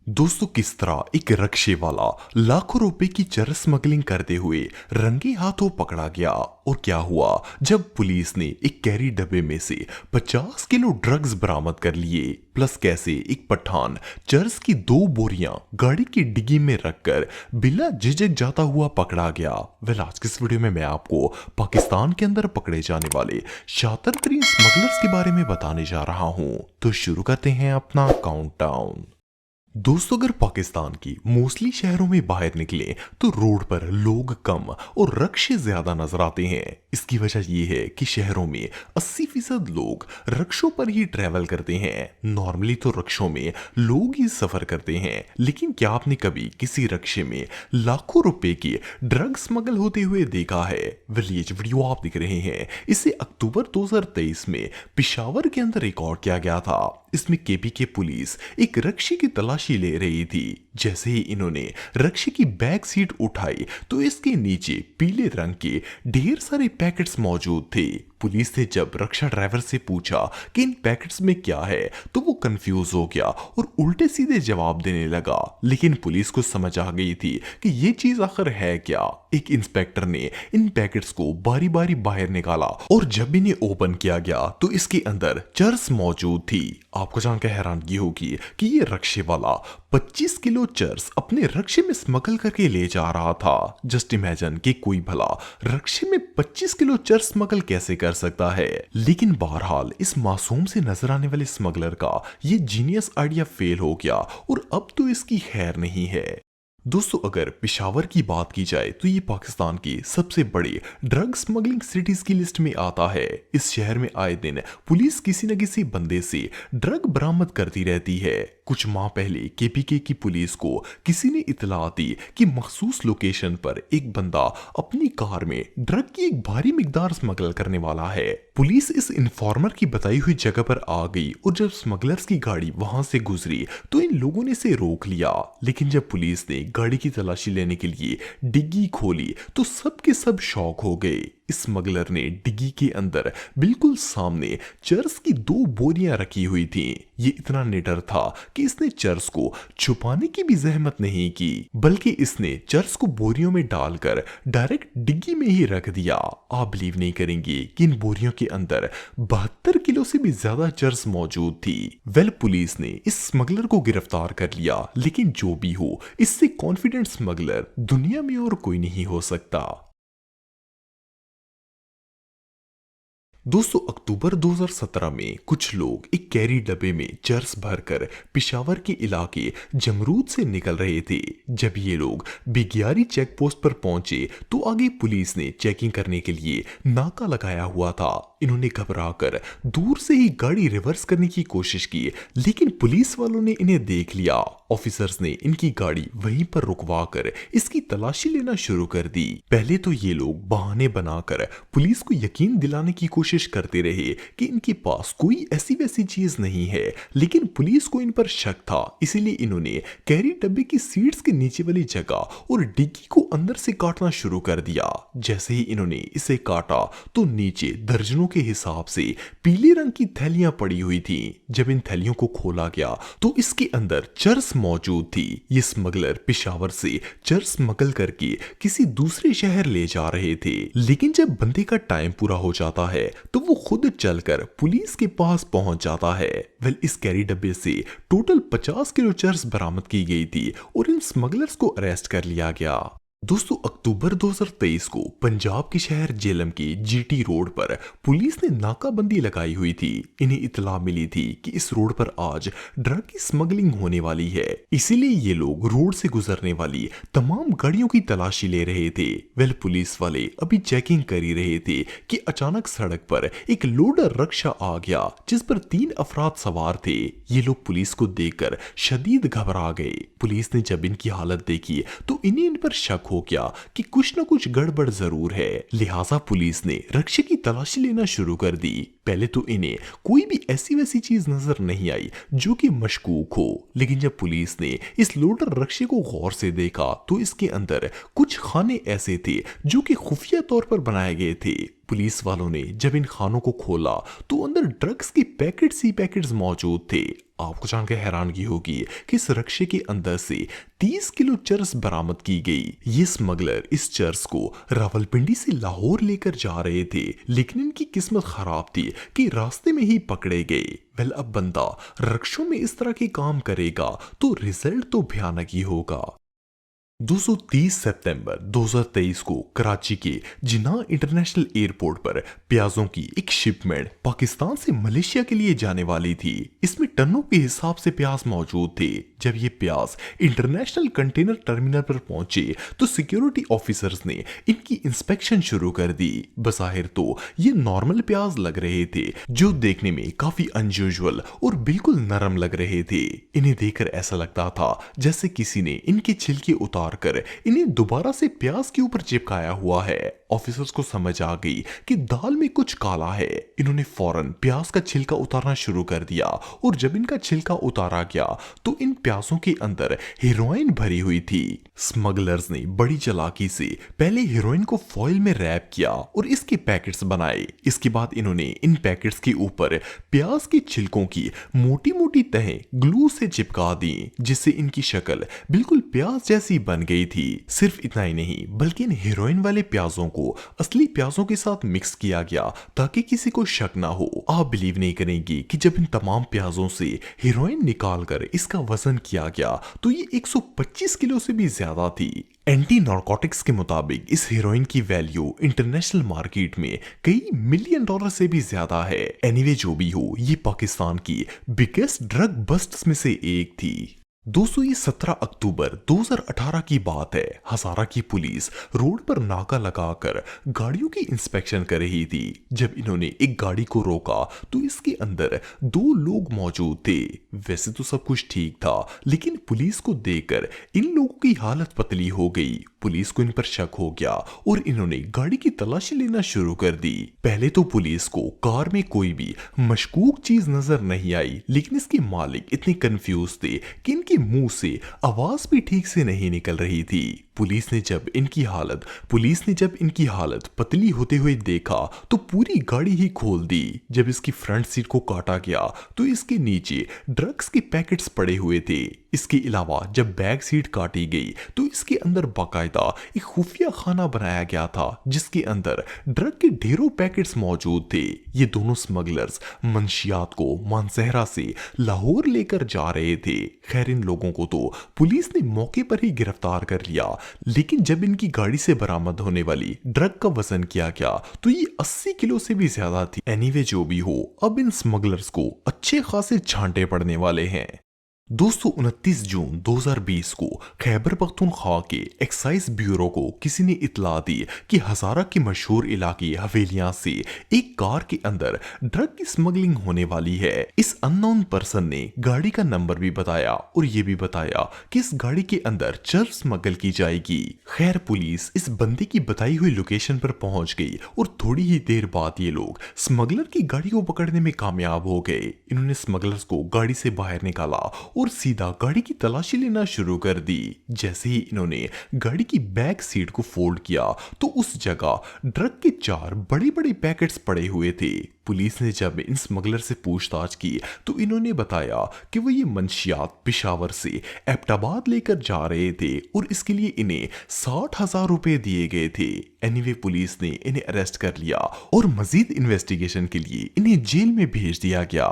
दोस्तों, किस तरह एक रक्शे वाला लाखों रुपए की चरस स्मगलिंग करते हुए रंगे हाथों पकड़ा गया। और क्या हुआ जब पुलिस ने एक कैरी डब्बे में से 50 किलो ड्रग्स बरामद कर लिए। प्लस कैसे एक पठान चरस की 2 बोरियां गाड़ी की डिग्गी में रखकर बिना झिझक जाता हुआ पकड़ा गया। आज के इस वीडियो में मैं आपको पाकिस्तान के अंदर पकड़े जाने वाले शातिर तरीन स्मगलर्स के बारे में बताने जा रहा हूं। तो शुरू करते हैं अपना काउंटडाउन। दोस्तों, अगर पाकिस्तान की मोस्टली शहरों में बाहर निकले तो रोड पर लोग कम और रक्शे ज्यादा नजर आते हैं। इसकी वजह यह है कि शहरों में 80% लोग रक्शों पर ही ट्रेवल करते हैं। नॉर्मली तो रक्शों में लोग ही सफर करते हैं, लेकिन क्या आपने कभी किसी रक्शे में लाखों रुपए की ड्रग स्मगल होते हुए देखा है? ये जो वीडियो आप देख रहे हैं, इसे अक्टूबर 2023 में पिशावर के अंदर रिकॉर्ड किया गया था। इसमें केपी के पुलिस एक रक्शे की तलाशी ले रही थी। जैसे ही इन्होंने रक्शे की बैक सीट उठाई तो इसके नीचे पीले रंग के ढेर सारे पैकेट्स मौजूद थे। पुलिस ने जब रक्षा ड्राइवर से पूछा कि इन पैकेट्स में क्या है, तो वो कंफ्यूज हो गया और उल्टे सीधे जवाब देने लगा। लेकिन पुलिस को समझ आ गई थी कि ये चीज आखिर है क्या। एक इंस्पेक्टर ने इन पैकेट्स को बारी बारी बाहर निकाला और जब इन्हें ओपन किया गया तो इसके अंदर चरस मौजूद थी। आपको जानकर हैरानगी होगी कि ये रक्शे वाला 25 किलो चरस अपने रक्शे में स्मगल करके ले जा रहा था। जस्ट इमेजिन कि कोई भला रक्शे में 25 किलो चरस स्मगल कैसे कर सकता है। लेकिन बहरहाल इस मासूम से नजर आने वाले स्मगलर का ये जीनियस आइडिया फेल हो गया और अब तो इसकी खैर नहीं है। दोस्तों, अगर पिशावर की बात की जाए तो ये पाकिस्तान की सबसे बड़ी ड्रग स्मगलिंग सिटीज की लिस्ट में आता है। इस शहर में आए दिन पुलिस किसी न किसी बंदे से ड्रग बरामद करती रहती है। कुछ माह पहले केपीके की पुलिस को किसी ने इतला दी कि मखसूस लोकेशन पर एक बंदा अपनी कार में ड्रग की एक भारी मिकदार स्मगल करने वाला है। पुलिस इस इन्फॉर्मर की बताई हुई जगह पर आ गई और जब स्मगलर्स की गाड़ी वहां से गुजरी तो इन लोगों ने इसे रोक लिया। लेकिन जब पुलिस ने गाड़ी की तलाशी लेने के लिए डिग्गी खोली तो सब के सब शॉक हो गए। इस स्मगलर ने डिग्गी के अंदर बिल्कुल सामने चरस की 2 बोरियां रखी हुई थीं। ये इतना निडर था कि इसने चरस को छुपाने की भी जहमत नहीं की, बल्कि इसने चरस को बोरियों में डालकर डायरेक्ट डिग्गी में ही रख दिया। आप बिलीव नहीं करेंगे कि इन बोरियों के अंदर 72 किलो से भी ज्यादा चरस मौजूद थी। पुलिस ने इस स्मगलर को गिरफ्तार कर लिया, लेकिन जो भी हो, इससे कॉन्फिडेंट स्मगलर दुनिया में और कोई नहीं हो सकता। दोस्तों, अक्टूबर 2017 में कुछ लोग एक कैरी डब्बे में चरस भरकर पिशावर के इलाके जमरूद से निकल रहे थे। जब ये लोग बिगियारी चेक पोस्ट पर पहुंचे तो आगे पुलिस ने चेकिंग करने के लिए नाका लगाया हुआ था। इन्होंने घबराकर दूर से ही गाड़ी रिवर्स करने की कोशिश की, लेकिन पुलिस वालों ने इन्हें देख लिया। ऑफिसर्स ने इनकी गाड़ी वहीं पर रुकवाकर इसकी तलाशी लेना शुरू कर दी। पहले तो ये लोग बहाने बनाकर पुलिस को यकीन दिलाने की कोशिश करते रहे कि इनके पास कोई ऐसी वैसी चीज नहीं है, लेकिन पुलिस को इन पर शक था। इसीलिए इन्होंने कैरी डब्बे की सीट्स के नीचे वाली जगह और डिग्गी को अंदर से काटना शुरू कर दिया। जैसे ही इन्होंने इसे काटा तो नीचे दर्जनों के हिसाब से पीले रंग की थैलियां पड़ी हुई थी। जब इन थैलियों को खोला गया तो इसके अंदर चरस मौजूद थी। ये स्मगलर पिशावर से चरस स्मगल करके किसी दूसरे शहर ले जा रहे थे। लेकिन जब बंदे का टाइम पूरा हो जाता है तो वो खुद चलकर पुलिस के पास पहुंच जाता है। इस कैरी डब्बे से टोटल 50 किलो चरस बरामद की गई थी और इन स्मगलर्स को अरेस्ट कर लिया गया। दोस्तों, अक्टूबर 2023 को पंजाब के शहर जेलम के जीटी रोड पर पुलिस ने नाकाबंदी लगाई हुई थी। इन्हें इतला मिली थी कि इस रोड पर आज ड्रग की स्मगलिंग होने वाली है, इसीलिए ये लोग रोड से गुजरने वाली तमाम गाड़ियों की तलाशी ले रहे थे। पुलिस वाले अभी चेकिंग कर ही रहे थे कि अचानक सड़क पर एक लोडर रक्षा आ गया जिस पर 3 अफराद सवार थे। ये लोग पुलिस को देखकर शदीद घबरा गए। पुलिस ने जब इनकी हालत देखी तो इन्हें इन पर शक हो गया कि कुछ न कुछ गड़बड़ जरूर है। लिहाजा पुलिस ने रक्षे की तलाशी लेना शुरू कर दी। पहले तो इन्हें कोई भी ऐसी वैसी चीज नजर नहीं आई जो कि मशकूक हो, लेकिन जब पुलिस ने इस लोडर रक्षे को गौर से देखा तो इसके अंदर कुछ खाने ऐसे थे जो कि खुफिया तौर पर बनाए गए थे। पुलिस वालों ने जब इन खानों को खोला तो अंदर ड्रग्स के पैकेट्स ही पैकेट्स मौजूद थे। आपको जानकर हैरानगी होगी कि इस रक्शे के अंदर से 30 किलो चरस बरामद की गई। ये स्मगलर इस चरस को रावलपिंडी से लाहौर लेकर जा रहे थे, लेकिन इनकी किस्मत खराब थी कि रास्ते में ही पकड़े गए। वेल, अब बंदा रक्षों में इस तरह के काम करेगा तो रिजल्ट तो भयानक ही होगा। 230 सितंबर 2023 को कराची के जिन्ना इंटरनेशनल एयरपोर्ट पर प्याजों की एक शिपमेंट पाकिस्तान से मलेशिया के लिए जाने वाली थी। इसमें टनों के हिसाब से प्याज मौजूद थे। जब ये प्याज इंटरनेशनल कंटेनर टर्मिनल पर पहुंचे तो सिक्योरिटी ऑफिसर्स ने इनकी इंस्पेक्शन शुरू कर दी। बज़ाहिर तो ये नॉर्मल प्याज लग रहे थे, जो देखने में काफी अनयूजुअल और बिल्कुल नरम लग रहे थे। इन्हें देखकर ऐसा लगता था जैसे किसी ने इनके छिलके उतार कर इन्हें दोबारा से प्याज के ऊपर चिपकाया हुआ है। ऑफिसर्स को समझ आ गई कि दाल में कुछ काला है। इन्होंने फौरन प्याज का छिलका उतारना शुरू कर दिया और जब इनका छिलका उतारा गया तो इन प्याजों के अंदर हेरोइन भरी हुई थी। स्मगलर्स ने बड़ी चालाकी से पहले हेरोइन को फॉइल में रैप किया और इसके पैकेट्स बनाए। इसके बाद इन्होंने इन पैकेट्स के ऊपर प्याज के छिलकों की मोटी मोटी तहें ग्लू से चिपका दी, जिससे इनकी शक्ल बिल्कुल प्याज जैसी बन गई थी। सिर्फ इतना ही नहीं, बल्कि इन हेरोइन वाले प्याजों को असली प्याजों के साथ मिक्स किया गया ताकि किसी को शक ना हो। आप बिलीव नहीं करेंगे कि जब इन तमाम प्याजों से हेरोइन निकालकर इसका वजन किया गया तो ये 125 किलो से भी ज्यादा थी। एंटी नार्कोटिक्स के मुताबिक इस हेरोइन की वैल्यू इंटरनेशनल मार्केट में कई मिलियन डॉलर से भी ज्यादा है। एनीवे, जो भी हो, ये पाकिस्तान की बिगेस्ट ड्रग बस्ट्स में से एक थी। दोस्तों, ये 17 अक्टूबर 2018 की बात है। हजारा की पुलिस रोड पर नाका लगाकर गाड़ियों की इंस्पेक्शन कर रही थी। जब इन्होंने एक गाड़ी को रोका तो इसके अंदर 2 लोग मौजूद थे। वैसे तो सब कुछ ठीक था, लेकिन पुलिस को देखकर इन लोगों की हालत पतली हो गई। पुलिस को इन पर शक हो गया और इन्होंने गाड़ी की तलाशी लेना शुरू कर दी। पहले तो पुलिस को कार में कोई भी मशकूक चीज नजर नहीं आई, लेकिन इसके मालिक इतने कंफ्यूज थे कि इनके मुंह से आवाज भी ठीक से नहीं निकल रही थी। पुलिस ने जब इनकी हालत पतली होते हुए देखा तो पूरी गाड़ी ही खोल दी। जब इसकी फ्रंट सीट को काटा गया तो इसके नीचे ड्रग्स के पैकेट्स पड़े हुए थे। इसके अलावा जब बैक सीट काटी गई तो इसके अंदर बाकायदा एक खुफिया खाना बनाया गया था, जिसके अंदर ड्रग के ढेरों पैकेट्स मौजूद थे। ये दोनों स्मगलर्स मंशियात को मानसहरा से लाहौर लेकर जा रहे थे। खैर, इन लोगों को तो पुलिस ने मौके पर ही गिरफ्तार कर लिया, लेकिन जब इनकी गाड़ी से बरामद होने वाली ड्रग का वजन किया गया तो ये 80 किलो से भी ज्यादा थी। एनीवे, जो भी हो, अब इन स्मगलर्स को अच्छे खासे छांटे पड़ने वाले हैं। दोस्तों, 29 जून 2020 को खैबर पख्तूनख्वा के एक्साइज ब्यूरो को किसी ने इतला दी कि हजारा की मशहूर इलाके हवेलियां से एक कार के अंदर ड्रग की स्मगलिंग होने वाली है। इस अननोन पर्सन ने गाड़ी का नंबर भी बताया और ये भी बताया कि इस गाड़ी के अंदर चरस स्मगल की जाएगी। खैर, पुलिस इस बंदे की बताई हुई लोकेशन पर पहुंच गई और थोड़ी ही देर बाद ये लोग स्मगलर की गाड़ी को पकड़ने में कामयाब हो गए। इन्होंने स्मगलर्स को गाड़ी से बाहर निकाला और सीधा गाड़ी की तलाशी लेना शुरू कर दी। जैसे ही इन्होंने गाड़ी की बैक सीट को फोल्ड किया तो उस जगह ड्रग के 4 बड़े बड़े पैकेट्स पड़े हुए थे। पुलिस ने जब इन स्मगलर से पूछताछ की तो इन्होंने बताया कि वो ये मंशियात पेशावर से एबटाबाद लेकर जा रहे थे और इसके लिए इन्हें 60,000 रुपए दिए गए थे। एनीवे, पुलिस ने इन्हें अरेस्ट कर लिया और मजीद इन्वेस्टिगेशन के लिए इन्हें जेल में भेज दिया गया।